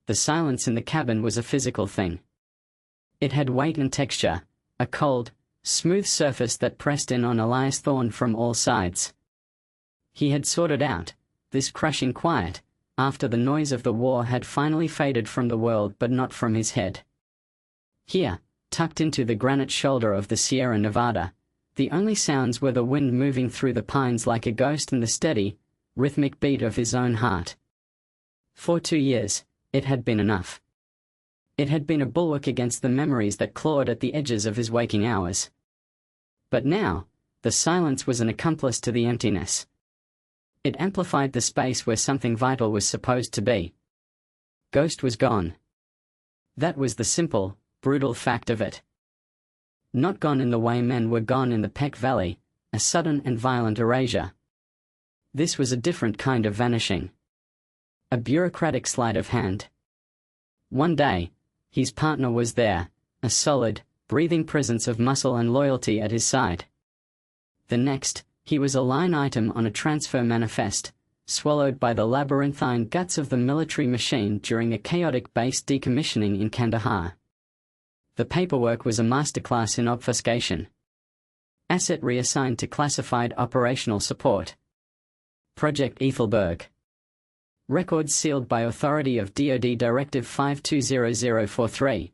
The silence in the cabin was a physical thing. It had weight and texture, a cold, smooth surface that pressed in on Elias Thorne from all sides. He had sorted out this crushing quiet after the noise of the war had finally faded from the world but not from his head. Here, tucked into the granite shoulder of the Sierra Nevada, the only sounds were the wind moving through the pines like a ghost and the steady, rhythmic beat of his own heart. For 2 years, it had been enough. It had been a bulwark against the memories that clawed at the edges of his waking hours. But now, the silence was an accomplice to the emptiness. It amplified the space where something vital was supposed to be. Ghost was gone. That was the simple, brutal fact of it. Not gone in the way men were gone in the Peck Valley, a sudden and violent erasure. This was a different kind of vanishing. A bureaucratic sleight of hand. One day, his partner was there, a solid, breathing presence of muscle and loyalty at his side. The next, he was a line item on a transfer manifest, swallowed by the labyrinthine guts of the military machine during a chaotic base decommissioning in Kandahar. The paperwork was a masterclass in obfuscation. Asset reassigned to classified operational support. Project Ethelberg. Records sealed by authority of DoD Directive 520043.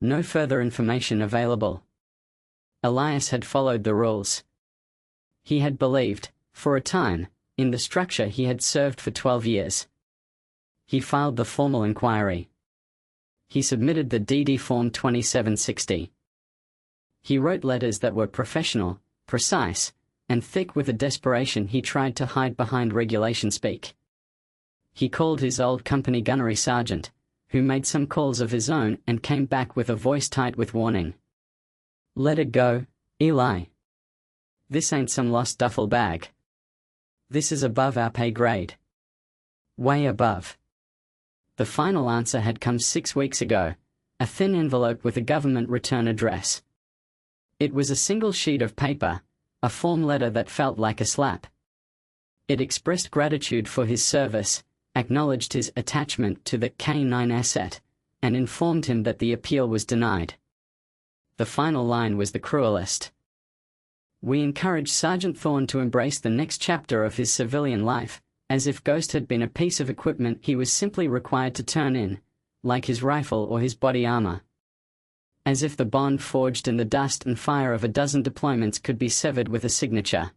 No further information available. Elias had followed the rules. He had believed, for a time, in the structure he had served for 12 years. He filed the formal inquiry. He submitted the DD Form 2760. He wrote letters that were professional, precise, and thick with a desperation he tried to hide behind regulation speak. He called his old company gunnery sergeant, who made some calls of his own and came back with a voice tight with warning. "Let it go, Eli. This ain't some lost duffel bag. This is above our pay grade. Way above." The final answer had come 6 weeks ago, a thin envelope with a government return address. It was a single sheet of paper, a form letter that felt like a slap. It expressed gratitude for his service, acknowledged his attachment to the K-9 asset, and informed him that the appeal was denied. The final line was the cruelest. "We encourage Sergeant Thorne to embrace the next chapter of his civilian life, as if Ghost had been a piece of equipment he was simply required to turn in, like his rifle or his body armor. As if the bond forged in the dust and fire of a dozen deployments could be severed with a signature."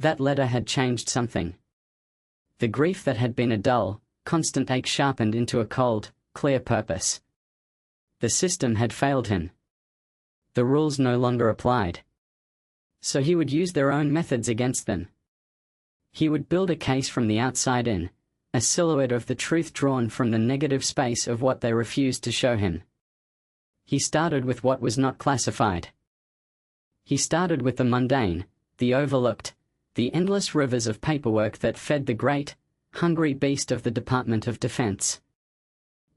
That letter had changed something. The grief that had been a dull, constant ache sharpened into a cold, clear purpose. The system had failed him. The rules no longer applied. So he would use their own methods against them. He would build a case from the outside in, a silhouette of the truth drawn from the negative space of what they refused to show him. He started with what was not classified. He started with the mundane, the overlooked, the endless rivers of paperwork that fed the great, hungry beast of the Department of Defense.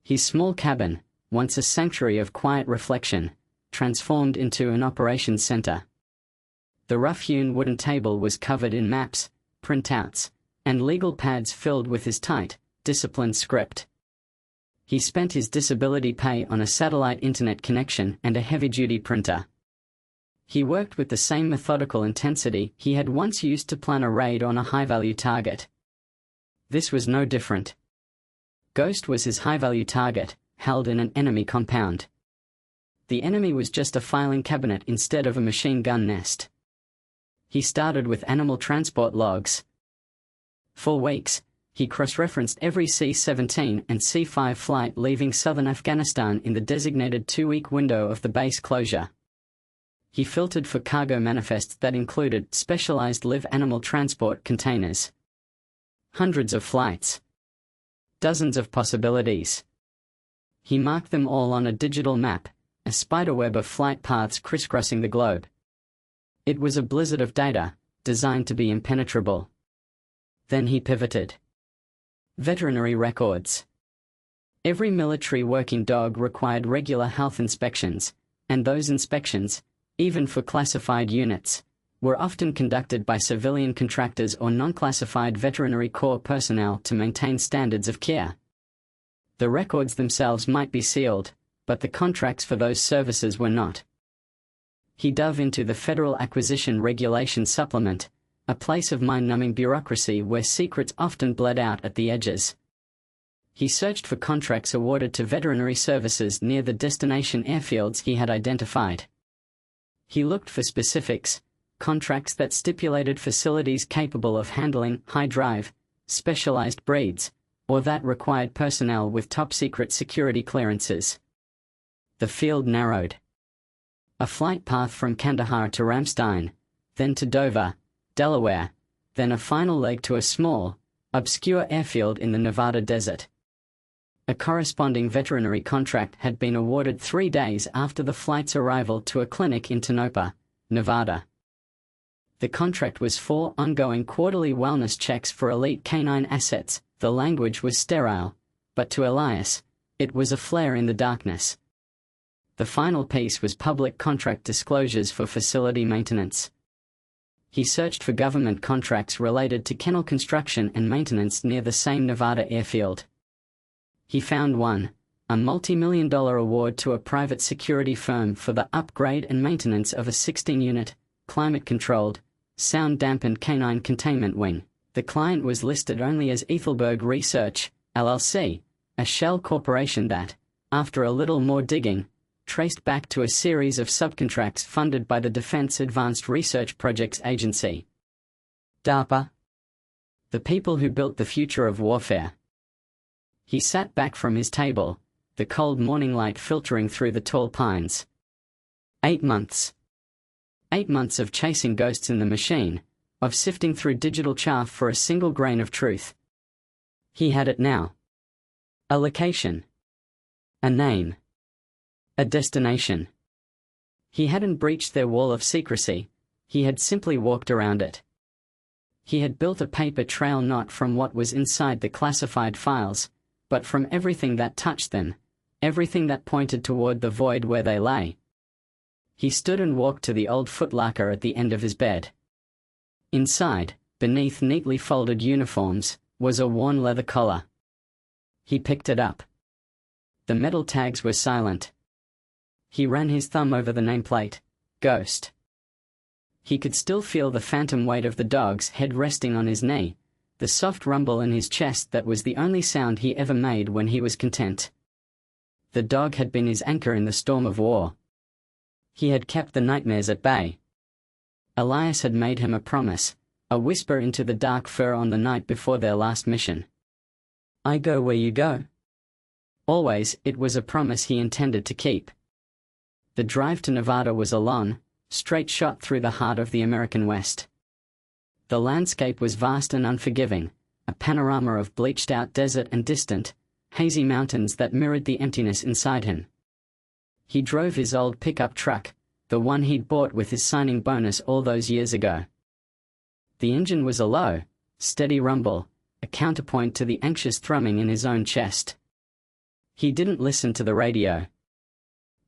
His small cabin, once a sanctuary of quiet reflection, transformed into an operations center. The rough-hewn wooden table was covered in maps, printouts, and legal pads filled with his tight, disciplined script. He spent his disability pay on a satellite internet connection and a heavy-duty printer. He worked with the same methodical intensity he had once used to plan a raid on a high-value target. This was no different. Ghost was his high-value target, held in an enemy compound. The enemy was just a filing cabinet instead of a machine gun nest. He started with animal transport logs. For weeks, he cross-referenced every C-17 and C-5 flight leaving southern Afghanistan in the designated 2-week window of the base closure. He filtered for cargo manifests that included specialized live animal transport containers. Hundreds of flights. Dozens of possibilities. He marked them all on a digital map, a spiderweb of flight paths crisscrossing the globe. It was a blizzard of data, designed to be impenetrable. Then he pivoted. Veterinary records. Every military working dog required regular health inspections, and those inspections, even for classified units, were often conducted by civilian contractors or non-classified veterinary corps personnel to maintain standards of care. The records themselves might be sealed, but the contracts for those services were not. He dove into the Federal Acquisition Regulation Supplement, a place of mind-numbing bureaucracy where secrets often bled out at the edges. He searched for contracts awarded to veterinary services near the destination airfields he had identified. He looked for specifics, contracts that stipulated facilities capable of handling high-drive, specialized breeds, or that required personnel with top-secret security clearances. The field narrowed. A flight path from Kandahar to Ramstein, then to Dover, Delaware, then a final leg to a small, obscure airfield in the Nevada desert. A corresponding veterinary contract had been awarded 3 days after the flight's arrival to a clinic in Tonopah, Nevada. The contract was for ongoing quarterly wellness checks for elite canine assets. The language was sterile, but to Elias, it was a flare in the darkness. The final piece was public contract disclosures for facility maintenance. He searched for government contracts related to kennel construction and maintenance near the same Nevada airfield. He found one, a multi-million-dollar award to a private security firm for the upgrade and maintenance of a 16-unit, climate-controlled, sound-dampened canine containment wing. The client was listed only as Ethelberg Research, LLC, a shell corporation that, after a little more digging, traced back to a series of subcontracts funded by the Defense Advanced Research Projects Agency. DARPA. The people who built the future of warfare. He sat back from his table, the cold morning light filtering through the tall pines. 8 months. 8 months of chasing ghosts in the machine, of sifting through digital chaff for a single grain of truth. He had it now. A location. A name. A destination. He hadn't breached their wall of secrecy, he had simply walked around it. He had built a paper trail not from what was inside the classified files, but from everything that touched them, everything that pointed toward the void where they lay. He stood and walked to the old footlocker at the end of his bed. Inside, beneath neatly folded uniforms, was a worn leather collar. He picked it up. The metal tags were silent. He ran his thumb over the nameplate, Ghost. He could still feel the phantom weight of the dog's head resting on his knee, the soft rumble in his chest that was the only sound he ever made when he was content. The dog had been his anchor in the storm of war. He had kept the nightmares at bay. Elias had made him a promise, a whisper into the dark fur on the night before their last mission. I go where you go. Always, it was a promise he intended to keep. The drive to Nevada was a long, straight shot through the heart of the American West. The landscape was vast and unforgiving, a panorama of bleached-out desert and distant, hazy mountains that mirrored the emptiness inside him. He drove his old pickup truck, the one he'd bought with his signing bonus all those years ago. The engine was a low, steady rumble, a counterpoint to the anxious thrumming in his own chest. He didn't listen to the radio.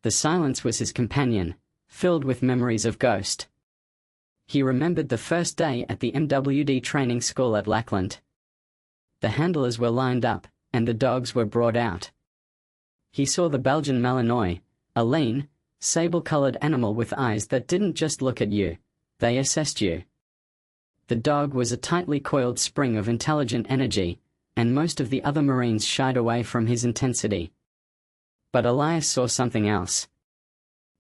The silence was his companion, filled with memories of Ghost. He remembered the first day at the MWD training school at Lackland. The handlers were lined up, and the dogs were brought out. He saw the Belgian Malinois, a lean, sable-colored animal with eyes that didn't just look at you, they assessed you. The dog was a tightly coiled spring of intelligent energy, and most of the other Marines shied away from his intensity. But Elias saw something else.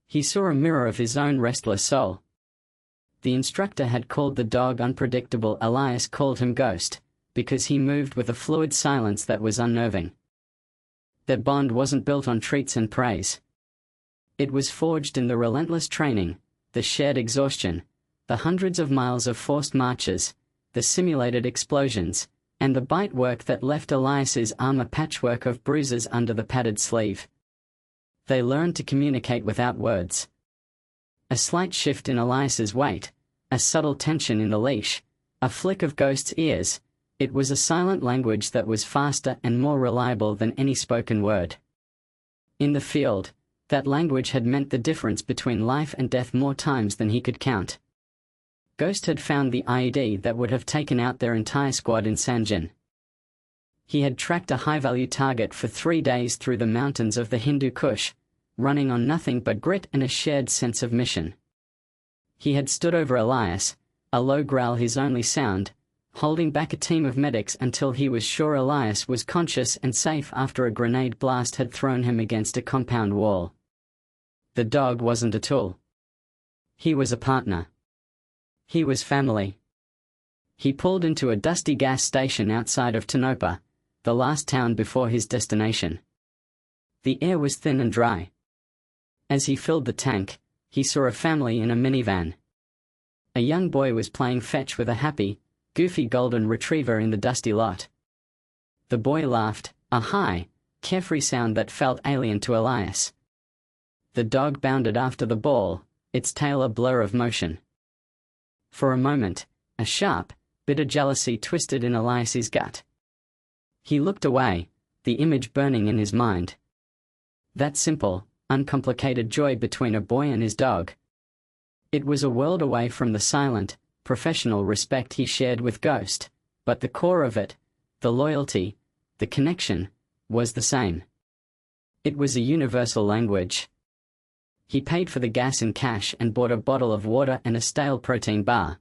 He saw a mirror of his own restless soul. The instructor had called the dog unpredictable. Elias called him Ghost, because he moved with a fluid silence that was unnerving. Their bond wasn't built on treats and praise. It was forged in the relentless training, the shared exhaustion, the hundreds of miles of forced marches, the simulated explosions, and the bite work that left Elias's arm a patchwork of bruises under the padded sleeve. They learned to communicate without words. A slight shift in Elias's weight, a subtle tension in the leash, a flick of Ghost's ears. It was a silent language that was faster and more reliable than any spoken word. In the field, that language had meant the difference between life and death more times than he could count. Ghost had found the IED that would have taken out their entire squad in Sanjan. He had tracked a high-value target for 3 days through the mountains of the Hindu Kush, running on nothing but grit and a shared sense of mission. He had stood over Elias, a low growl his only sound, holding back a team of medics until he was sure Elias was conscious and safe after a grenade blast had thrown him against a compound wall. The dog wasn't a tool. He was a partner. He was family. He pulled into a dusty gas station outside of Tonopah, the last town before his destination. The air was thin and dry. As he filled the tank, he saw a family in a minivan. A young boy was playing fetch with a happy, goofy golden retriever in the dusty lot. The boy laughed, a high, carefree sound that felt alien to Elias. The dog bounded after the ball, its tail a blur of motion. For a moment, a sharp, bitter jealousy twisted in Elias's gut. He looked away, the image burning in his mind. That simple, uncomplicated joy between a boy and his dog. It was a world away from the silent, professional respect he shared with Ghost, but the core of it, the loyalty, the connection, was the same. It was a universal language. He paid for the gas in cash and bought a bottle of water and a stale protein bar.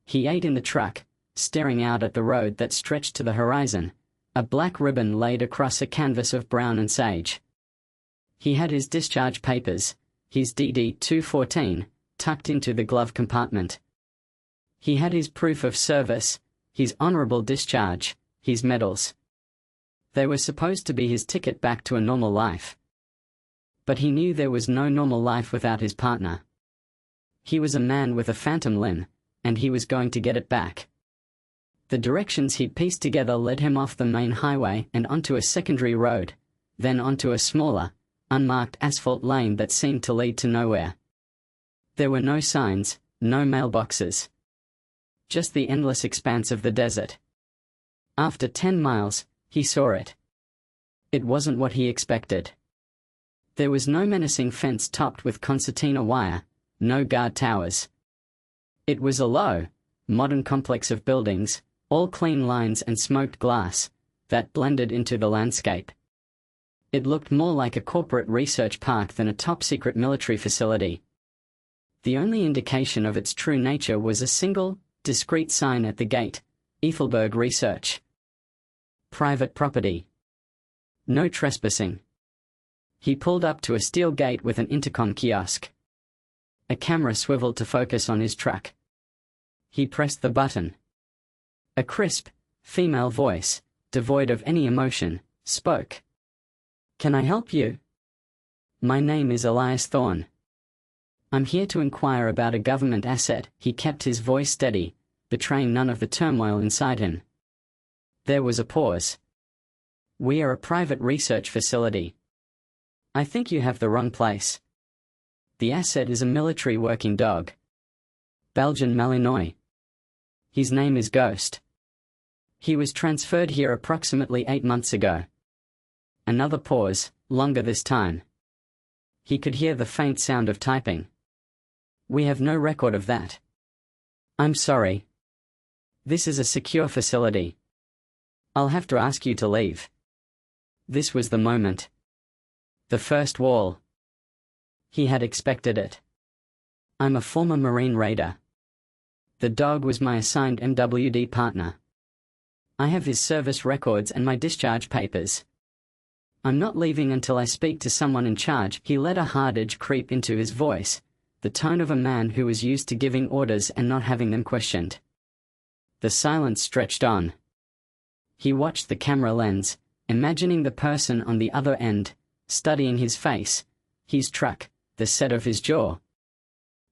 He ate in the truck, staring out at the road that stretched to the horizon, a black ribbon laid across a canvas of brown and sage. He had his discharge papers, his DD-214, tucked into the glove compartment. He had his proof of service, his honorable discharge, his medals. They were supposed to be his ticket back to a normal life. But he knew there was no normal life without his partner. He was a man with a phantom limb, and he was going to get it back. The directions he'd pieced together led him off the main highway and onto a secondary road, then onto a smaller, unmarked asphalt lane that seemed to lead to nowhere. There were no signs, no mailboxes. Just the endless expanse of the desert. After 10 miles, he saw it. It wasn't what he expected. There was no menacing fence topped with concertina wire, no guard towers. It was a low, modern complex of buildings, all clean lines and smoked glass, that blended into the landscape. It looked more like a corporate research park than a top-secret military facility. The only indication of its true nature was a single, discreet sign at the gate, Ethelberg Research. Private property. No trespassing. He pulled up to a steel gate with an intercom kiosk. A camera swiveled to focus on his truck. He pressed the button. A crisp, female voice, devoid of any emotion, spoke. "Can I help you? My name is Elias Thorne. I'm here to inquire about a government asset." He kept his voice steady, betraying none of the turmoil inside him. There was a pause. "We are a private research facility. I think you have the wrong place. The asset is a military working dog. Belgian Malinois. His name is Ghost. He was transferred here approximately 8 months ago." Another pause, longer this time. He could hear the faint sound of typing. "We have no record of that. I'm sorry. This is a secure facility. I'll have to ask you to leave." This was the moment. The first wall. He had expected it. "I'm a former Marine Raider. The dog was my assigned MWD partner. I have his service records and my discharge papers. I'm not leaving until I speak to someone in charge." He let a hard edge creep into his voice, the tone of a man who was used to giving orders and not having them questioned. The silence stretched on. He watched the camera lens, imagining the person on the other end, studying his face, his truck, the set of his jaw.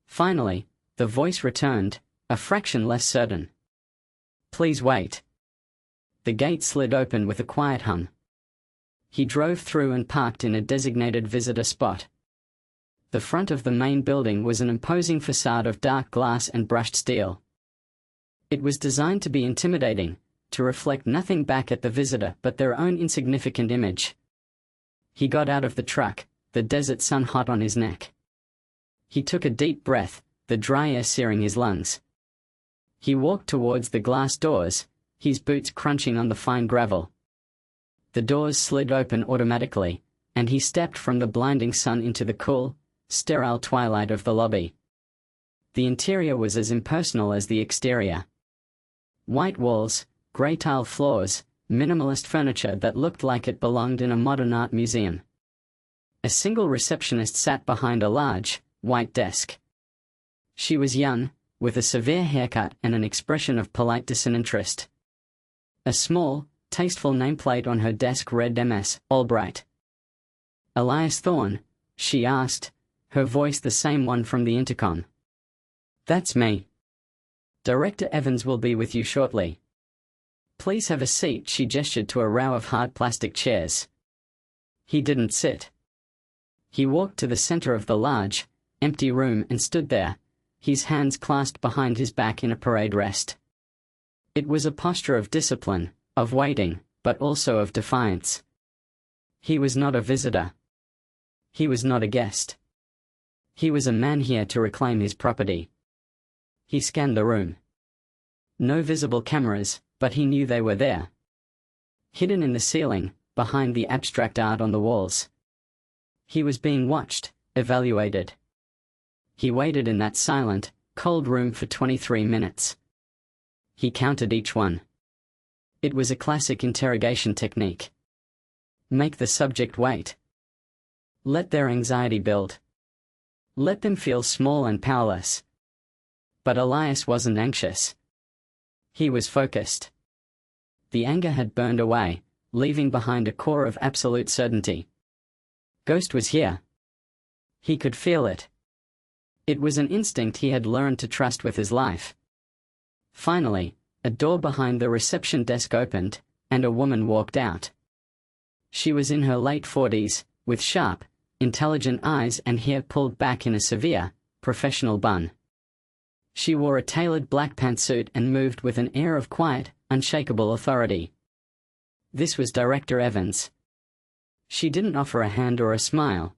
Finally, the voice returned, a fraction less certain. "Please wait." The gate slid open with a quiet hum. He drove through and parked in a designated visitor spot. The front of the main building was an imposing facade of dark glass and brushed steel. It was designed to be intimidating, to reflect nothing back at the visitor but their own insignificant image. He got out of the truck, the desert sun hot on his neck. He took a deep breath, the dry air searing his lungs. He walked towards the glass doors, his boots crunching on the fine gravel. The doors slid open automatically, and he stepped from the blinding sun into the cool, sterile twilight of the lobby. The interior was as impersonal as the exterior. White walls, grey tile floors, minimalist furniture that looked like it belonged in a modern art museum. A single receptionist sat behind a large, white desk. She was young, with a severe haircut and an expression of polite disinterest. A small, tasteful nameplate on her desk read MS Albright. "Elias Thorne?" she asked, her voice the same one from the intercom. "That's me. Director Evans will be with you shortly. Please have a seat." She gestured to a row of hard plastic chairs. He didn't sit. He walked to the center of the large, empty room and stood there, his hands clasped behind his back in a parade rest. It was a posture of discipline, of waiting, but also of defiance. He was not a visitor. He was not a guest. He was a man here to reclaim his property. He scanned the room. No visible cameras, but he knew they were there. Hidden in the ceiling, behind the abstract art on the walls. He was being watched, evaluated. He waited in that silent, cold room for 23 minutes. He counted each one. It was a classic interrogation technique. Make the subject wait. Let their anxiety build. Let them feel small and powerless. But Elias wasn't anxious. He was focused. The anger had burned away, leaving behind a core of absolute certainty. Ghost was here. He could feel it. It was an instinct he had learned to trust with his life. Finally, a door behind the reception desk opened, and a woman walked out. She was in her late 40s, with sharp, intelligent eyes and hair pulled back in a severe, professional bun. She wore a tailored black pantsuit and moved with an air of quiet, unshakable authority. This was Director Evans. She didn't offer a hand or a smile.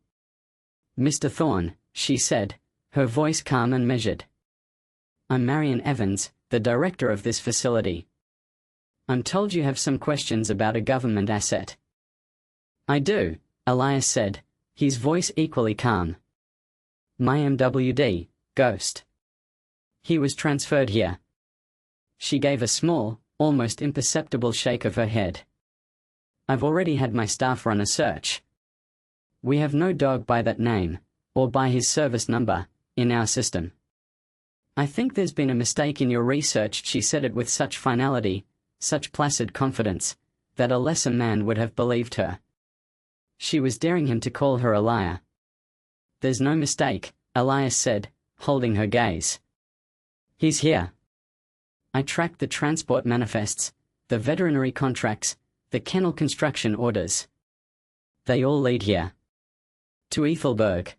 "Mr. Thorne," she said, her voice calm and measured. "I'm Marion Evans, the director of this facility. I'm told you have some questions about a government asset." "I do," Elias said, his voice equally calm. "My MWD, Ghost. He was transferred here." She gave a small, almost imperceptible shake of her head. "I've already had my staff run a search. We have no dog by that name, or by his service number, in our system." "I think there's been a mistake in your research." She said it with such finality, such placid confidence, that a lesser man would have believed her. She was daring him to call her a liar. "There's no mistake," Elias said, holding her gaze. "He's here. I tracked the transport manifests, the veterinary contracts, the kennel construction orders. They all lead here. To Ethelberg."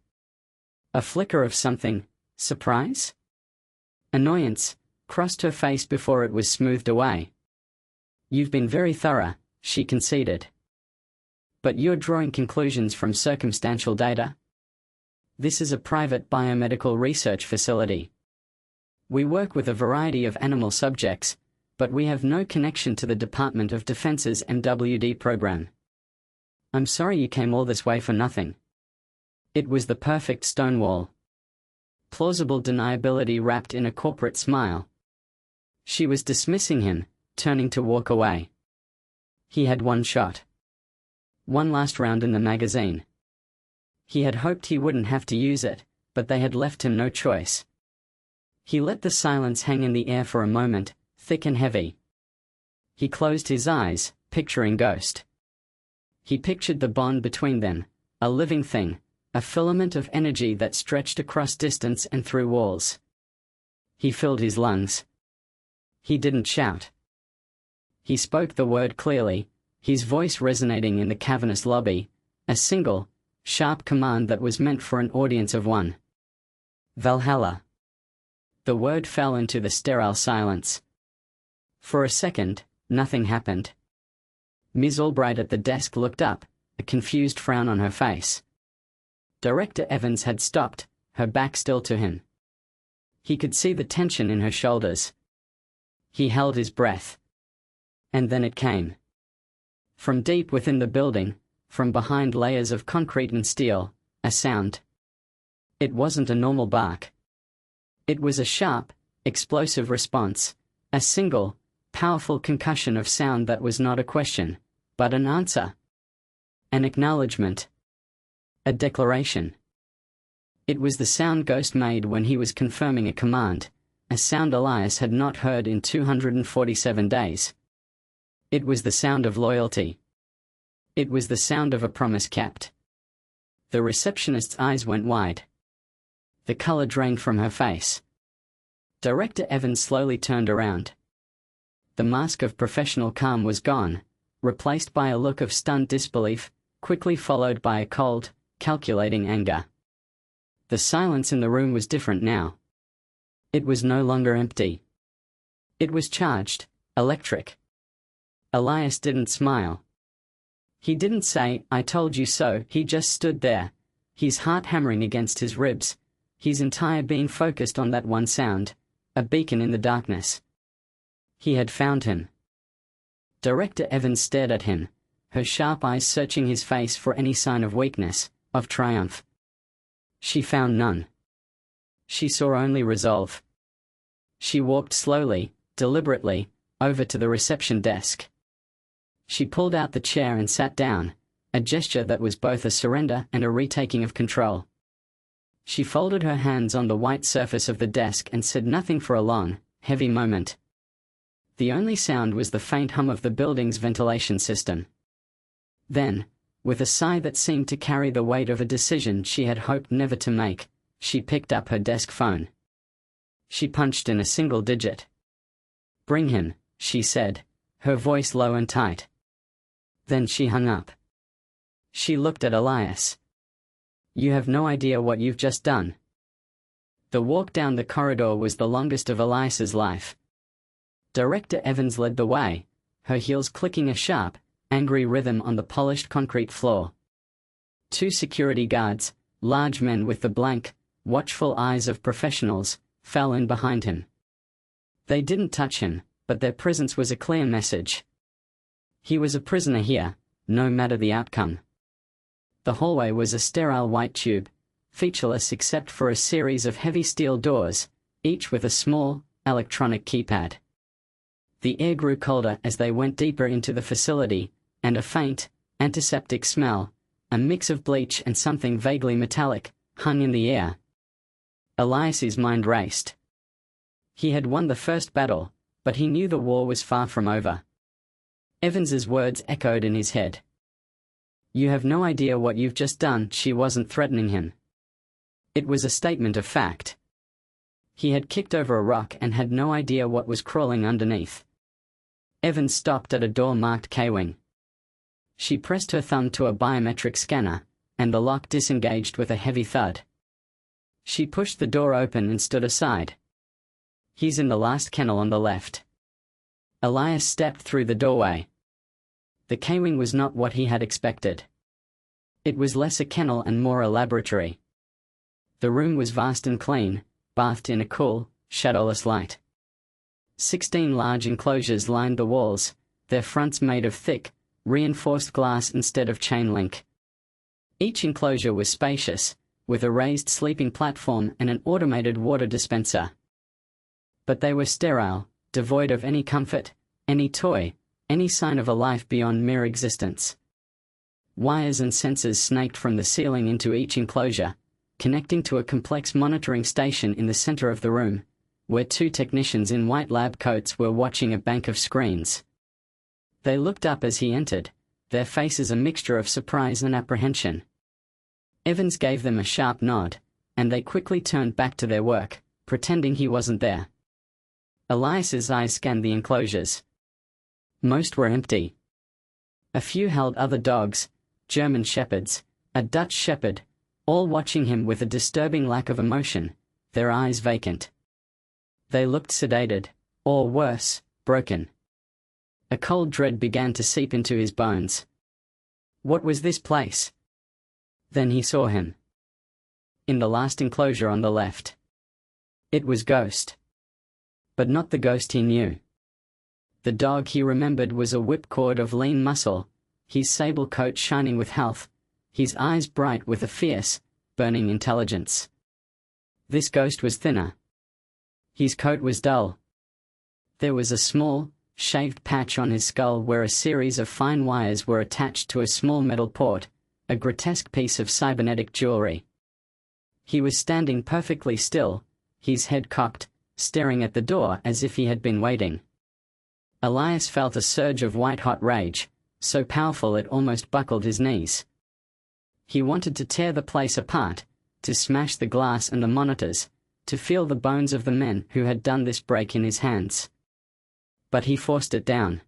A flicker of something, surprise? Annoyance, crossed her face before it was smoothed away. "You've been very thorough," she conceded. "But you're drawing conclusions from circumstantial data? This is a private biomedical research facility. We work with a variety of animal subjects, but we have no connection to the Department of Defense's MWD program. I'm sorry you came all this way for nothing." It was the perfect stonewall. Plausible deniability wrapped in a corporate smile. She was dismissing him, turning to walk away. He had one shot. One last round in the magazine. He had hoped he wouldn't have to use it, but they had left him no choice. He let the silence hang in the air for a moment, thick and heavy. He closed his eyes, picturing Ghost. He pictured the bond between them, a living thing, a filament of energy that stretched across distance and through walls. He filled his lungs. He didn't shout. He spoke the word clearly, his voice resonating in the cavernous lobby, a single, sharp command that was meant for an audience of one. "Valhalla." The word fell into the sterile silence. For a second, nothing happened. Ms. Albright at the desk looked up, a confused frown on her face. Director Evans had stopped, her back still to him. He could see the tension in her shoulders. He held his breath. And then it came. From deep within the building, from behind layers of concrete and steel, a sound. It wasn't a normal bark. It was a sharp, explosive response, a single, powerful concussion of sound that was not a question, but an answer. An acknowledgement. A declaration. It was the sound Ghost made when he was confirming a command, a sound Elias had not heard in 247 days. It was the sound of loyalty. It was the sound of a promise kept. The receptionist's eyes went wide. The color drained from her face. Director Evans slowly turned around. The mask of professional calm was gone, replaced by a look of stunned disbelief, quickly followed by a cold, calculating anger. The silence in the room was different now. It was no longer empty. It was charged, electric. Elias didn't smile. He didn't say, "I told you so," he just stood there, his heart hammering against his ribs, his entire being focused on that one sound, a beacon in the darkness. He had found him. Director Evans stared at him, her sharp eyes searching his face for any sign of weakness, of triumph. She found none. She saw only resolve. She walked slowly, deliberately, over to the reception desk. She pulled out the chair and sat down, a gesture that was both a surrender and a retaking of control. She folded her hands on the white surface of the desk and said nothing for a long, heavy moment. The only sound was the faint hum of the building's ventilation system. Then, with a sigh that seemed to carry the weight of a decision she had hoped never to make, she picked up her desk phone. She punched in a single digit. "Bring him," she said, her voice low and tight. Then she hung up. She looked at Elias. "You have no idea what you've just done." The walk down the corridor was the longest of Elias's life. Director Evans led the way, her heels clicking a sharp, angry rhythm on the polished concrete floor. 2 security guards, large men with the blank, watchful eyes of professionals, fell in behind him. They didn't touch him, but their presence was a clear message. He was a prisoner here, no matter the outcome. The hallway was a sterile white tube, featureless except for a series of heavy steel doors, each with a small, electronic keypad. The air grew colder as they went deeper into the facility, and a faint, antiseptic smell, a mix of bleach and something vaguely metallic, hung in the air. Elias's mind raced. He had won the first battle, but he knew the war was far from over. Evans's words echoed in his head. "You have no idea what you've just done." She wasn't threatening him. It was a statement of fact. He had kicked over a rock and had no idea what was crawling underneath. Evans stopped at a door marked K-Wing. She pressed her thumb to a biometric scanner, and the lock disengaged with a heavy thud. She pushed the door open and stood aside. "He's in the last kennel on the left." Elias stepped through the doorway. The K-Wing was not what he had expected. It was less a kennel and more a laboratory. The room was vast and clean, bathed in a cool, shadowless light. 16 large enclosures lined the walls, their fronts made of thick, reinforced glass instead of chain link. Each enclosure was spacious, with a raised sleeping platform and an automated water dispenser. But they were sterile, devoid of any comfort, any toy, any sign of a life beyond mere existence. Wires and sensors snaked from the ceiling into each enclosure, connecting to a complex monitoring station in the center of the room, where 2 technicians in white lab coats were watching a bank of screens. They looked up as he entered, their faces a mixture of surprise and apprehension. Evans gave them a sharp nod, and they quickly turned back to their work, pretending he wasn't there. Elias's eyes scanned the enclosures. Most were empty. A few held other dogs, German shepherds, a Dutch shepherd, all watching him with a disturbing lack of emotion, their eyes vacant. They looked sedated, or worse, broken. A cold dread began to seep into his bones. What was this place? Then he saw him. In the last enclosure on the left. It was Ghost. But not the Ghost he knew. The dog he remembered was a whipcord of lean muscle, his sable coat shining with health, his eyes bright with a fierce, burning intelligence. This ghost was thinner. His coat was dull. There was a small, shaved patch on his skull where a series of fine wires were attached to a small metal port, a grotesque piece of cybernetic jewelry. He was standing perfectly still, his head cocked, staring at the door as if he had been waiting. Elias felt a surge of white-hot rage, so powerful it almost buckled his knees. He wanted to tear the place apart, to smash the glass and the monitors, to feel the bones of the men who had done this break in his hands. But he forced it down.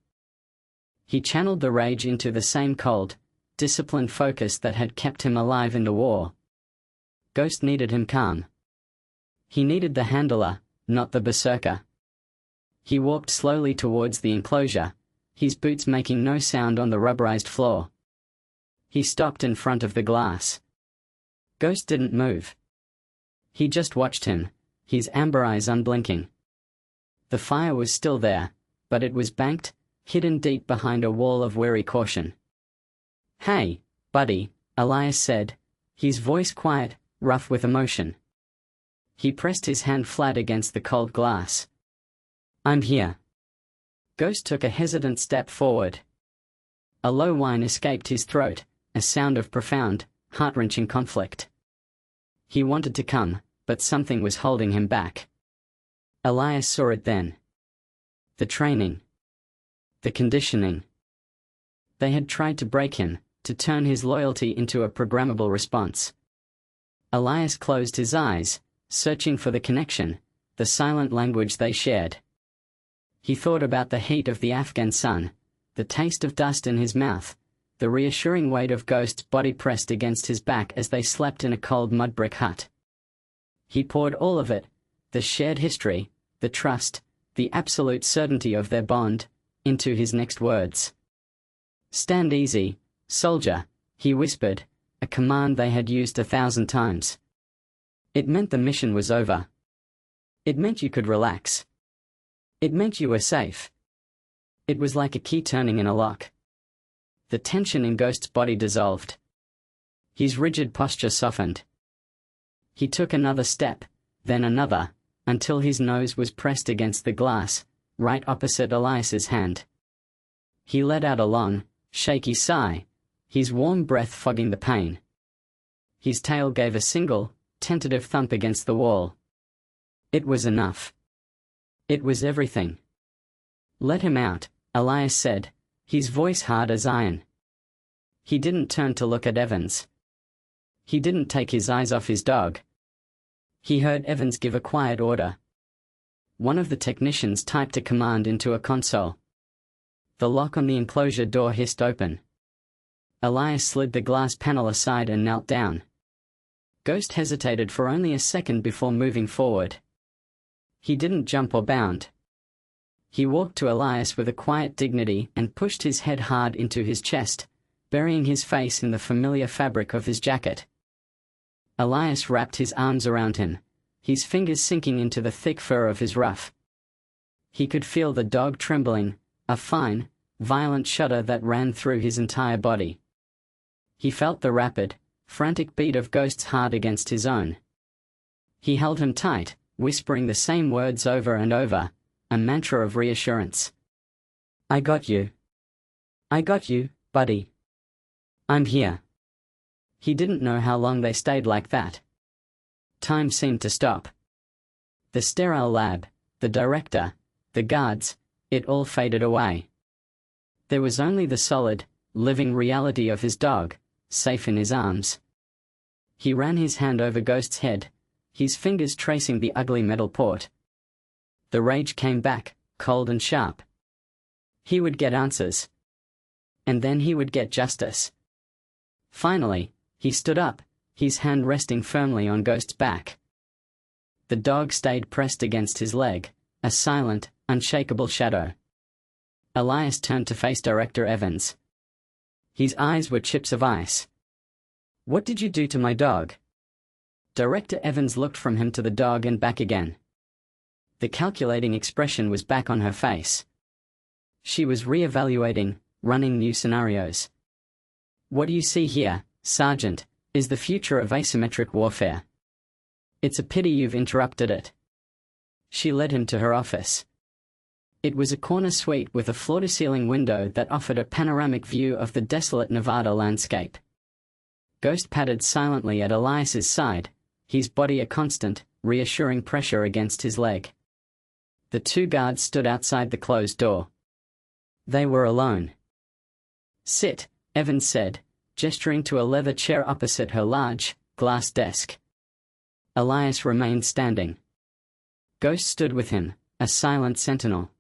He channeled the rage into the same cold, disciplined focus that had kept him alive in the war. Ghost needed him calm. He needed the handler, not the berserker. He walked slowly towards the enclosure, his boots making no sound on the rubberized floor. He stopped in front of the glass. Ghost didn't move. He just watched him, his amber eyes unblinking. The fire was still there, but it was banked, hidden deep behind a wall of wary caution. "Hey, buddy," Elias said, his voice quiet, rough with emotion. He pressed his hand flat against the cold glass. "I'm here." Ghost took a hesitant step forward. A low whine escaped his throat, a sound of profound, heart-wrenching conflict. He wanted to come, but something was holding him back. Elias saw it then. The training. The conditioning. They had tried to break him, to turn his loyalty into a programmable response. Elias closed his eyes, searching for the connection, the silent language they shared. He thought about the heat of the Afghan sun, the taste of dust in his mouth, the reassuring weight of Ghost's body pressed against his back as they slept in a cold mud brick hut. He poured all of it, the shared history, the trust, the absolute certainty of their bond, into his next words. "Stand easy, soldier," he whispered, a command they had used 1,000 times. It meant the mission was over. It meant you could relax. It meant you were safe. It was like a key turning in a lock. The tension in Ghost's body dissolved. His rigid posture softened. He took another step, then another, until his nose was pressed against the glass, right opposite Elias's hand. He let out a long, shaky sigh, his warm breath fogging the pain. His tail gave a single, tentative thump against the wall. It was enough. It was everything. "Let him out," Elias said, his voice hard as iron. He didn't turn to look at Evans. He didn't take his eyes off his dog. He heard Evans give a quiet order. One of the technicians typed a command into a console. The lock on the enclosure door hissed open. Elias slid the glass panel aside and knelt down. Ghost hesitated for only a second before moving forward. He didn't jump or bound. He walked to Elias with a quiet dignity and pushed his head hard into his chest, burying his face in the familiar fabric of his jacket. Elias wrapped his arms around him, his fingers sinking into the thick fur of his ruff. He could feel the dog trembling, a fine, violent shudder that ran through his entire body. He felt the rapid, frantic beat of Ghost's heart against his own. He held him tight, whispering the same words over and over, a mantra of reassurance. "I got you. I got you, buddy. I'm here." He didn't know how long they stayed like that. Time seemed to stop. The sterile lab, the director, the guards, it all faded away. There was only the solid, living reality of his dog, safe in his arms. He ran his hand over Ghost's head, his fingers tracing the ugly metal port. The rage came back, cold and sharp. He would get answers. And then he would get justice. Finally, he stood up, his hand resting firmly on Ghost's back. The dog stayed pressed against his leg, a silent, unshakable shadow. Elias turned to face Director Evans. His eyes were chips of ice. "What did you do to my dog?" Director Evans looked from him to the dog and back again. The calculating expression was back on her face. She was re-evaluating, running new scenarios. What you see here, Sergeant, is the future of asymmetric warfare. It's a pity you've interrupted it. She led him to her office. It was a corner suite with a floor-to-ceiling window that offered a panoramic view of the desolate Nevada landscape. Ghost padded silently at Elias's side, his body a constant, reassuring pressure against his leg. The two guards stood outside the closed door. They were alone. "Sit," Evans said, gesturing to a leather chair opposite her large, glass desk. Elias remained standing. Ghost stood with him, a silent sentinel.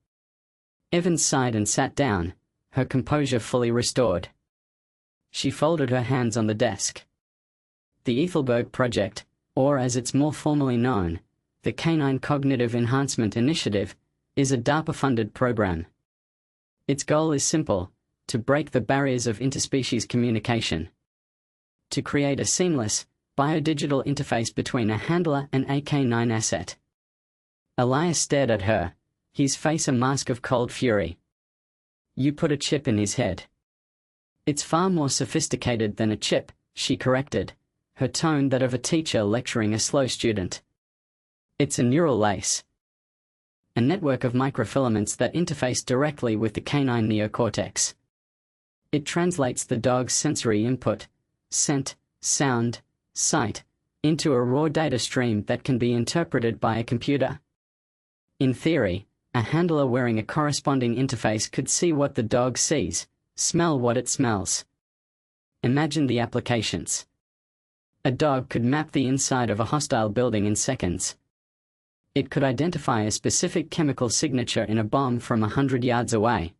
Evans sighed and sat down, her composure fully restored. She folded her hands on the desk. The Ethelberg Project, or as it's more formally known, the Canine Cognitive Enhancement Initiative, is a DARPA-funded program. Its goal is simple: to break the barriers of interspecies communication. To create a seamless, biodigital interface between a handler and a canine asset. Elias stared at her, his face a mask of cold fury. "You put a chip in his head." "It's far more sophisticated than a chip," she corrected, her tone that of a teacher lecturing a slow student. "It's a neural lace. A network of microfilaments that interface directly with the canine neocortex. It translates the dog's sensory input, scent, sound, sight, into a raw data stream that can be interpreted by a computer. In theory, a handler wearing a corresponding interface could see what the dog sees, smell what it smells. Imagine the applications. A dog could map the inside of a hostile building in seconds. It could identify a specific chemical signature in a bomb from 100 yards away.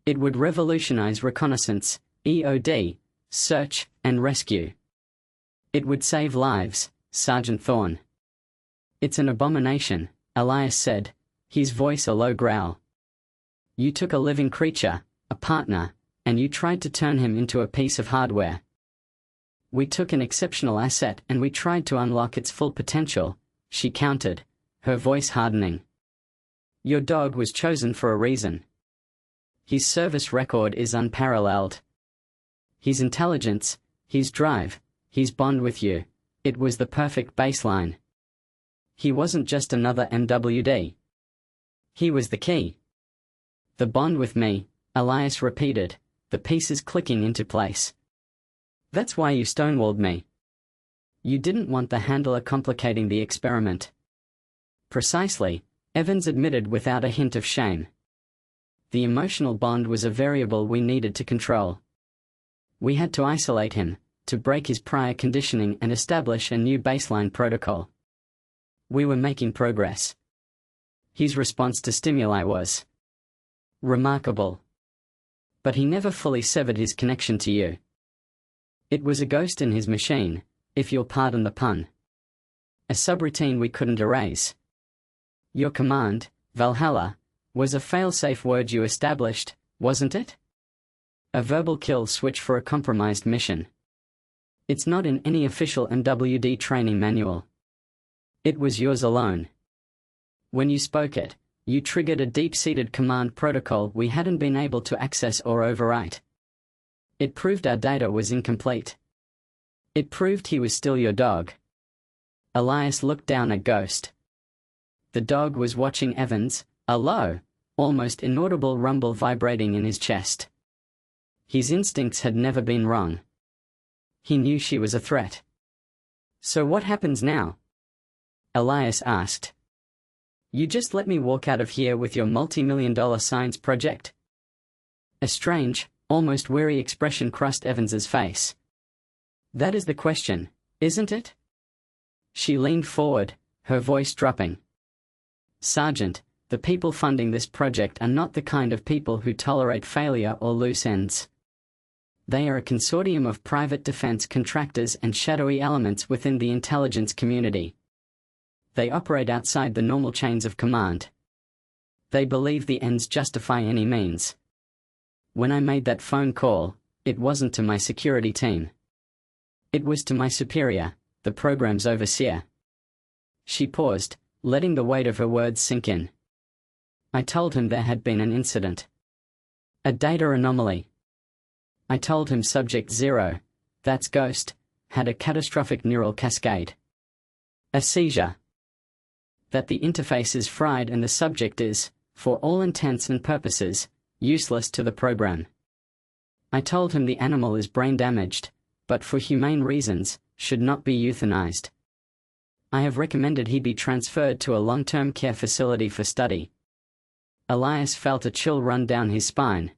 It would revolutionize reconnaissance, EOD, search, and rescue. It would save lives, Sergeant Thorne." "It's an abomination," Elias said, his voice a low growl. "You took a living creature, a partner, and you tried to turn him into a piece of hardware. We took an exceptional asset and we tried to unlock its full potential," she countered, her voice hardening. "Your dog was chosen for a reason. His service record is unparalleled. His intelligence, his drive, his bond with you, it was the perfect baseline. He wasn't just another MWD. He was the key." "The bond with me," Elias repeated, the pieces clicking into place. "That's why you stonewalled me. You didn't want the handler complicating the experiment." "Precisely," Evans admitted without a hint of shame. "The emotional bond was a variable we needed to control. We had to isolate him, to break his prior conditioning and establish a new baseline protocol. We were making progress. His response to stimuli was remarkable. But he never fully severed his connection to you. It was a ghost in his machine, if you'll pardon the pun. A subroutine we couldn't erase. Your command, Valhalla, was a fail-safe word you established, wasn't it? A verbal kill switch for a compromised mission. It's not in any official MWD training manual. It was yours alone. When you spoke it, you triggered a deep-seated command protocol we hadn't been able to access or overwrite. It proved our data was incomplete. It proved he was still your dog." Elias looked down at Ghost. The dog was watching Evans, a low, almost inaudible rumble vibrating in his chest. His instincts had never been wrong. He knew she was a threat. "So what happens now?" Elias asked. "You just let me walk out of here with your multi-million-dollar science project?" A strange, almost weary expression crossed Evans's face. "That is the question, isn't it?" She leaned forward, her voice dropping. "Sergeant, the people funding this project are not the kind of people who tolerate failure or loose ends. They are a consortium of private defense contractors and shadowy elements within the intelligence community. They operate outside the normal chains of command. They believe the ends justify any means. When I made that phone call, it wasn't to my security team. It was to my superior, the program's overseer." She paused, letting the weight of her words sink in. "I told him there had been an incident. A data anomaly. I told him Subject 0, that's Ghost, had a catastrophic neural cascade. A seizure. That the interface is fried and the subject is, for all intents and purposes, useless to the program. I told him the animal is brain damaged, but for humane reasons, should not be euthanized. I have recommended he be transferred to a long-term care facility for study. Elias felt a chill run down his spine.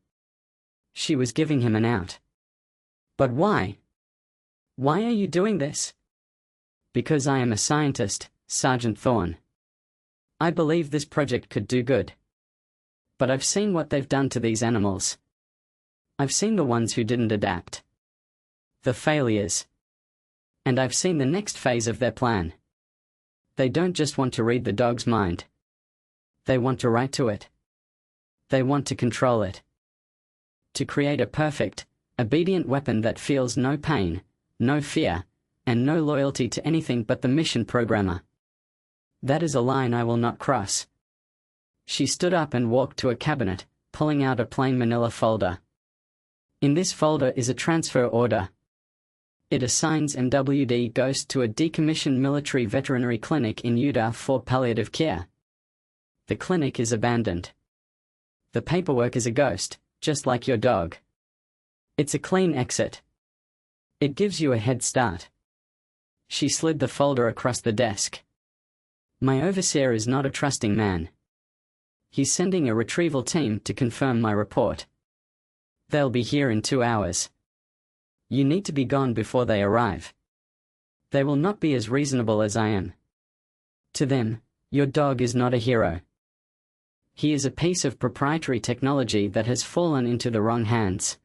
She was giving him an out. But why? Why are you doing this? Because I am a scientist, Sergeant Thorne. I believe this project could do good. But I've seen what they've done to these animals. I've seen the ones who didn't adapt. The failures. And I've seen the next phase of their plan. They don't just want to read the dog's mind. They want to write to it. They want to control it. To create a perfect, obedient weapon that feels no pain, no fear, and no loyalty to anything but the mission programmer. That is a line I will not cross. She stood up and walked to a cabinet, pulling out a plain manila folder. In this folder is a transfer order. It assigns MWD Ghost to a decommissioned military veterinary clinic in Utah for palliative care. The clinic is abandoned. The paperwork is a ghost, just like your dog. It's a clean exit. It gives you a head start. She slid the folder across the desk. My overseer is not a trusting man. He's sending a retrieval team to confirm my report. They'll be here in 2 hours. You need to be gone before they arrive. They will not be as reasonable as I am. To them, your dog is not a hero. He is a piece of proprietary technology that has fallen into the wrong hands.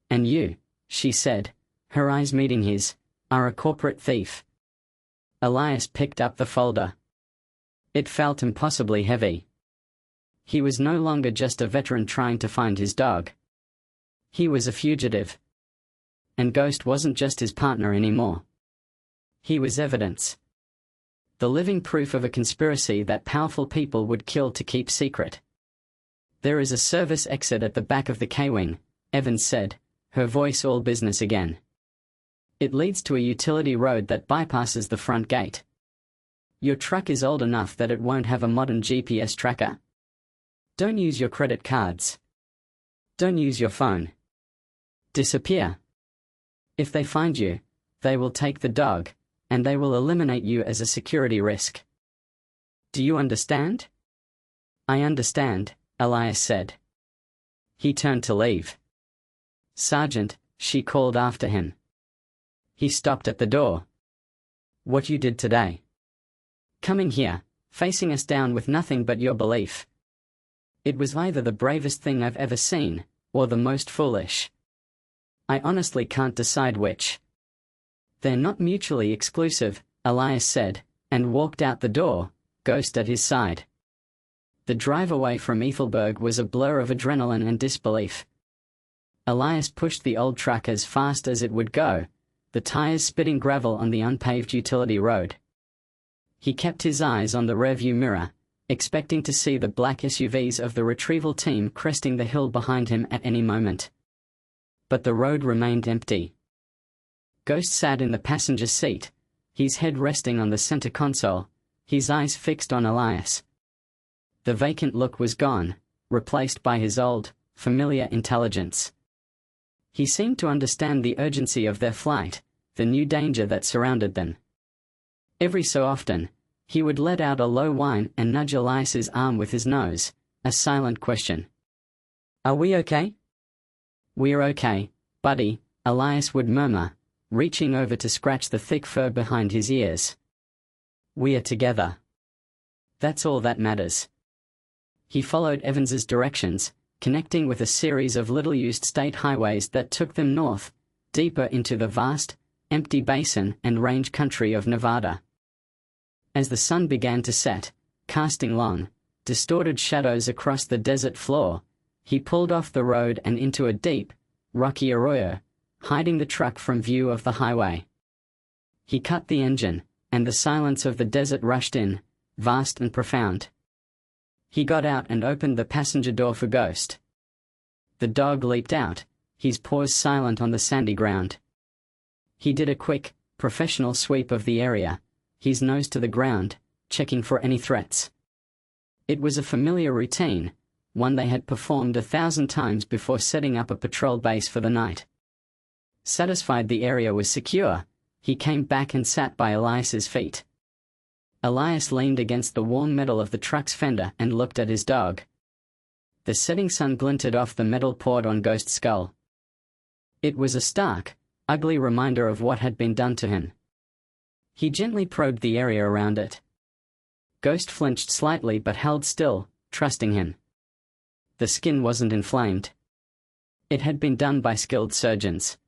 And you, she said, her eyes meeting his, are a corporate thief. Elias picked up the folder. It felt impossibly heavy. He was no longer just a veteran trying to find his dog. He was a fugitive. And Ghost wasn't just his partner anymore. He was evidence. The living proof of a conspiracy that powerful people would kill to keep secret. There is a service exit at the back of the K-Wing, Evans said, her voice all business again. It leads to a utility road that bypasses the front gate. Your truck is old enough that it won't have a modern GPS tracker. Don't use your credit cards. Don't use your phone. Disappear. If they find you, they will take the dog, and they will eliminate you as a security risk. Do you understand? I understand, Elias said. He turned to leave. Sergeant, she called after him. He stopped at the door. What you did today? Coming here, facing us down with nothing but your belief. It was either the bravest thing I've ever seen, or the most foolish. I honestly can't decide which. They're not mutually exclusive, Elias said, and walked out the door, Ghost at his side. The drive away from Ethelberg was a blur of adrenaline and disbelief. Elias pushed the old truck as fast as it would go, the tires spitting gravel on the unpaved utility road. He kept his eyes on the rearview mirror, expecting to see the black SUVs of the retrieval team cresting the hill behind him at any moment. But the road remained empty. Ghost sat in the passenger seat, his head resting on the center console, his eyes fixed on Elias. The vacant look was gone, replaced by his old, familiar intelligence. He seemed to understand the urgency of their flight, the new danger that surrounded them. Every so often, he would let out a low whine and nudge Elias's arm with his nose, a silent question. Are we okay? We're okay, buddy, Elias would murmur, reaching over to scratch the thick fur behind his ears. We are together. That's all that matters. He followed Evans's directions, connecting with a series of little-used state highways that took them north, deeper into the vast, empty basin and range country of Nevada. As the sun began to set, casting long, distorted shadows across the desert floor, he pulled off the road and into a deep, rocky arroyo, hiding the truck from view of the highway. He cut the engine, and the silence of the desert rushed in, vast and profound. He got out and opened the passenger door for Ghost. The dog leaped out, his paws silent on the sandy ground. He did a quick, professional sweep of the area, his nose to the ground, checking for any threats. It was a familiar routine, one they had performed 1,000 times before setting up a patrol base for the night. Satisfied the area was secure, he came back and sat by Elias's feet. Elias leaned against the warm metal of the truck's fender and looked at his dog. The setting sun glinted off the metal poured on Ghost's skull. It was a stark, ugly reminder of what had been done to him. He gently probed the area around it. Ghost flinched slightly but held still, trusting him. The skin wasn't inflamed. It had been done by skilled surgeons.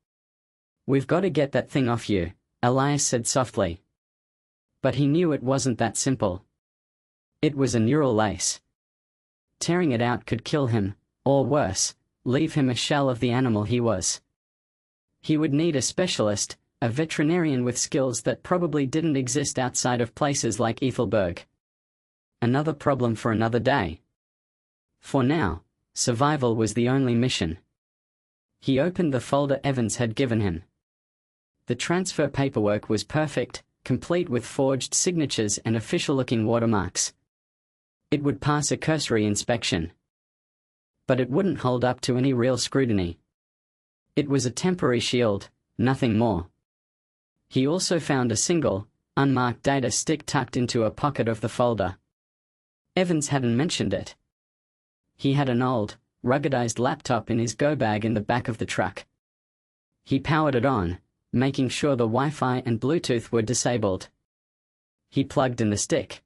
"We've got to get that thing off you," Elias said softly. But he knew it wasn't that simple. It was a neural lace. Tearing it out could kill him, or worse, leave him a shell of the animal he was. He would need a specialist, a veterinarian with skills that probably didn't exist outside of places like Ethelberg. Another problem for another day. For now, survival was the only mission. He opened the folder Evans had given him. The transfer paperwork was perfect, complete with forged signatures and official-looking watermarks. It would pass a cursory inspection. But it wouldn't hold up to any real scrutiny. It was a temporary shield, nothing more. He also found a single, unmarked data stick tucked into a pocket of the folder. Evans hadn't mentioned it. He had an old, ruggedized laptop in his go-bag in the back of the truck. He powered it on, making sure the Wi-Fi and Bluetooth were disabled. He plugged in the stick.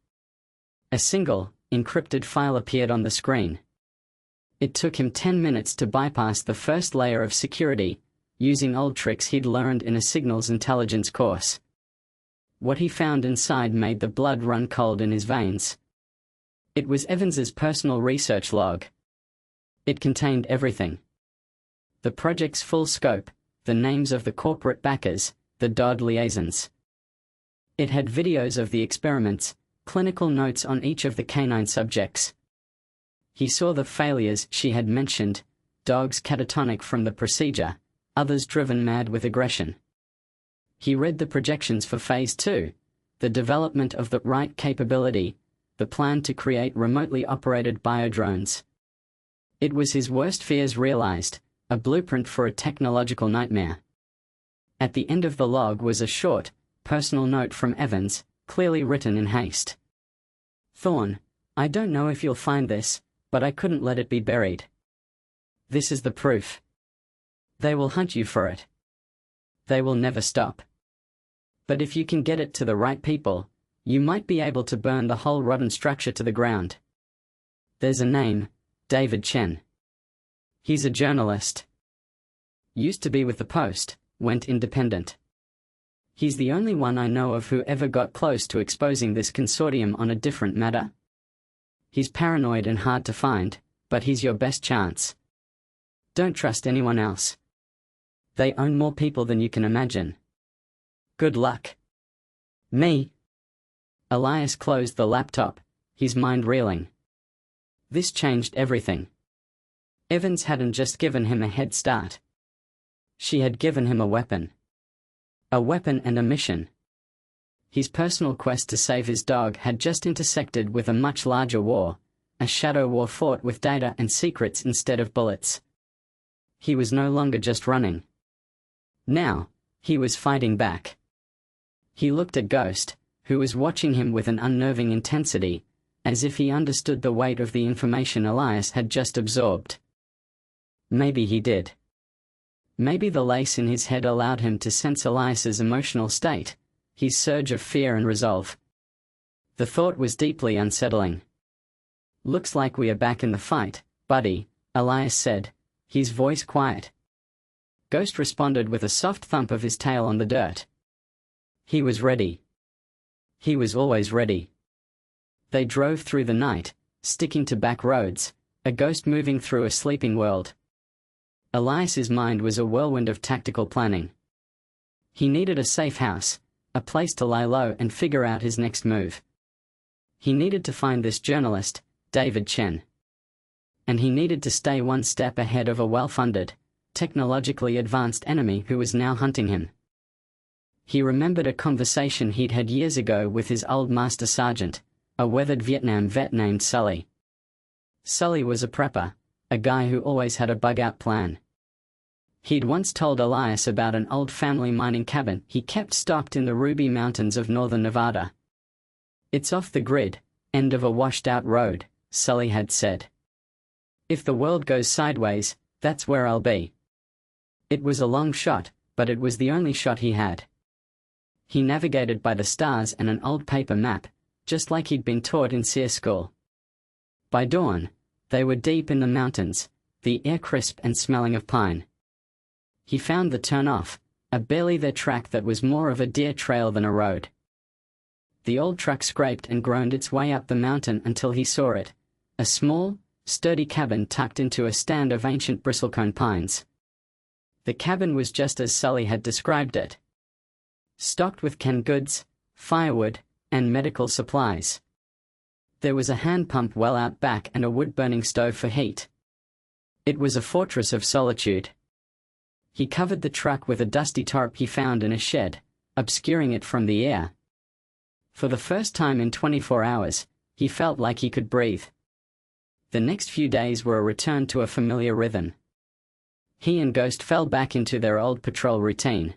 A single, encrypted file appeared on the screen. It took him 10 minutes to bypass the first layer of security, using old tricks he'd learned in a signals intelligence course. What he found inside made the blood run cold in his veins. It was Evans's personal research log. It contained everything. The project's full scope, the names of the corporate backers, the DOD liaisons. It had videos of the experiments, clinical notes on each of the canine subjects. He saw the failures she had mentioned, dogs catatonic from the procedure, others driven mad with aggression. He read the projections for Phase 2, the development of the right capability, the plan to create remotely operated biodrones. It was his worst fears realized, a blueprint for a technological nightmare. At the end of the log was a short, personal note from Evans, clearly written in haste. "Thorn, I don't know if you'll find this, but I couldn't let it be buried. This is the proof. They will hunt you for it. They will never stop. But if you can get it to the right people, you might be able to burn the whole rotten structure to the ground. There's a name, David Chen. He's a journalist. Used to be with the Post, went independent. He's the only one I know of who ever got close to exposing this consortium on a different matter. He's paranoid and hard to find, but he's your best chance. Don't trust anyone else. They own more people than you can imagine. Good luck." "Me?" Elias closed the laptop, his mind reeling. This changed everything. Evans hadn't just given him a head start. She had given him a weapon. A weapon and a mission. His personal quest to save his dog had just intersected with a much larger war, a shadow war fought with data and secrets instead of bullets. He was no longer just running. Now, he was fighting back. He looked at Ghost, who was watching him with an unnerving intensity, as if he understood the weight of the information Elias had just absorbed. Maybe he did. Maybe the lace in his head allowed him to sense Elias's emotional state, his surge of fear and resolve. The thought was deeply unsettling. "Looks like we are back in the fight, buddy," Elias said, his voice quiet. Ghost responded with a soft thump of his tail on the dirt. He was ready. He was always ready. They drove through the night, sticking to back roads, a ghost moving through a sleeping world. Elias's mind was a whirlwind of tactical planning. He needed a safe house, a place to lie low and figure out his next move. He needed to find this journalist, David Chen. and he needed to stay one step ahead of a well-funded, technologically advanced enemy who was now hunting him. He remembered a conversation he'd had years ago with his old master sergeant, a weathered Vietnam vet named Sully. Sully was a prepper, a guy who always had a bug-out plan. He'd once told Elias about an old family mining cabin he kept stocked in the Ruby Mountains of northern Nevada. "It's off the grid, end of a washed-out road," Sully had said. "If the world goes sideways, that's where I'll be." It was a long shot, but it was the only shot he had. He navigated by the stars and an old paper map, just like he'd been taught in SEER school. By dawn, they were deep in the mountains, the air crisp and smelling of pine. He found the turn-off, a barely there track that was more of a deer trail than a road. The old truck scraped and groaned its way up the mountain until he saw it, a small, sturdy cabin tucked into a stand of ancient bristlecone pines. The cabin was just as Sully had described it. Stocked with canned goods, firewood, and medical supplies. There was a hand pump well out back and a wood-burning stove for heat. It was a fortress of solitude. He covered the truck with a dusty tarp he found in a shed, obscuring it from the air. For the first time in 24 hours, he felt like he could breathe. The next few days were a return to a familiar rhythm. He and Ghost fell back into their old patrol routine.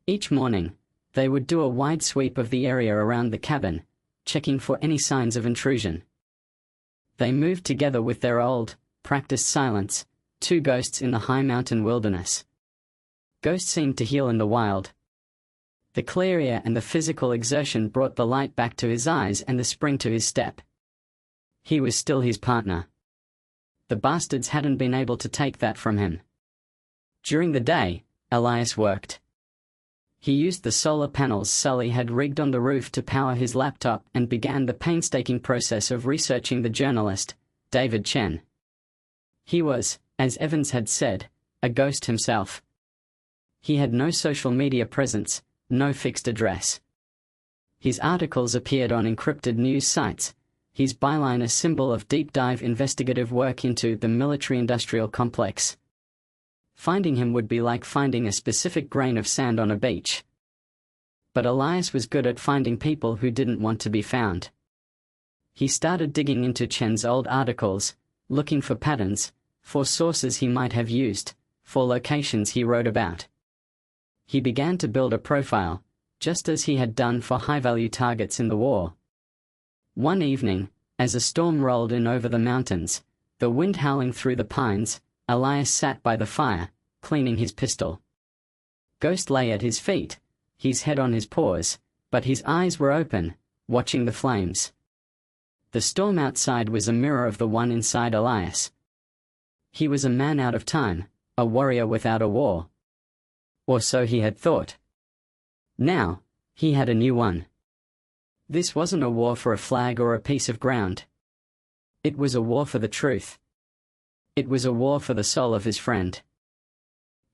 Each morning, they would do a wide sweep of the area around the cabin, checking for any signs of intrusion. They moved together with their old, practiced silence, two ghosts in the high mountain wilderness. Ghost seemed to heal in the wild. The clear air and the physical exertion brought the light back to his eyes and the spring to his step. He was still his partner. The bastards hadn't been able to take that from him. During the day, Elias worked. He used the solar panels Sully had rigged on the roof to power his laptop and began the painstaking process of researching the journalist, David Chen. He was, as Evans had said, a ghost himself. He had no social media presence, no fixed address. His articles appeared on encrypted news sites, his byline a symbol of deep-dive investigative work into the military-industrial complex. Finding him would be like finding a specific grain of sand on a beach. But Elias was good at finding people who didn't want to be found. He started digging into Chen's old articles, looking for patterns, for sources he might have used, for locations he wrote about. He began to build a profile, just as he had done for high-value targets in the war. One evening, as a storm rolled in over the mountains, the wind howling through the pines, Elias sat by the fire, cleaning his pistol. Ghost lay at his feet, his head on his paws, but his eyes were open, watching the flames. The storm outside was a mirror of the one inside Elias. He was a man out of time, a warrior without a war. Or so he had thought. Now, he had a new one. This wasn't a war for a flag or a piece of ground. It was a war for the truth. It was a war for the soul of his friend.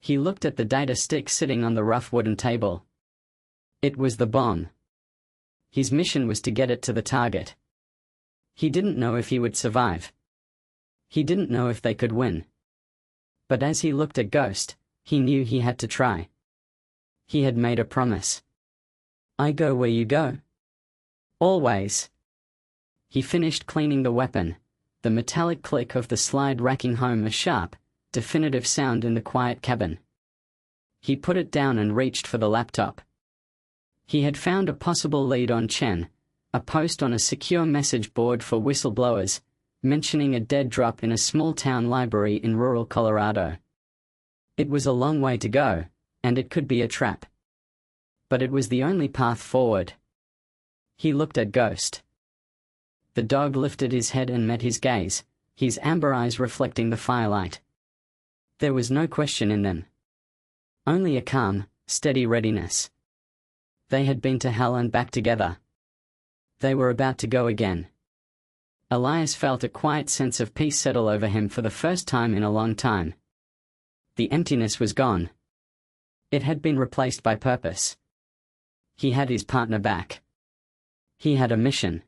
He looked at the data stick sitting on the rough wooden table. It was the bomb. His mission was to get it to the target. He didn't know if he would survive. He didn't know if they could win. But as he looked at Ghost, he knew he had to try. He had made a promise. "I go where you go. Always." He finished cleaning the weapon, the metallic click of the slide racking home a sharp, definitive sound in the quiet cabin. He put it down and reached for the laptop. He had found a possible lead on Chen, a post on a secure message board for whistleblowers, mentioning a dead drop in a small-town library in rural Colorado. It was a long way to go, and it could be a trap. But it was the only path forward. He looked at Ghost. The dog lifted his head and met his gaze, his amber eyes reflecting the firelight. There was no question in them. Only a calm, steady readiness. They had been to hell and back together. They were about to go again. Elias felt a quiet sense of peace settle over him for the first time in a long time. The emptiness was gone. It had been replaced by purpose. He had his partner back. He had a mission.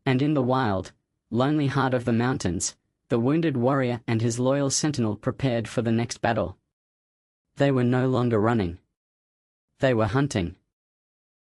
And in the wild, lonely heart of the mountains, the wounded warrior and his loyal sentinel prepared for the next battle. They were no longer running. They were hunting.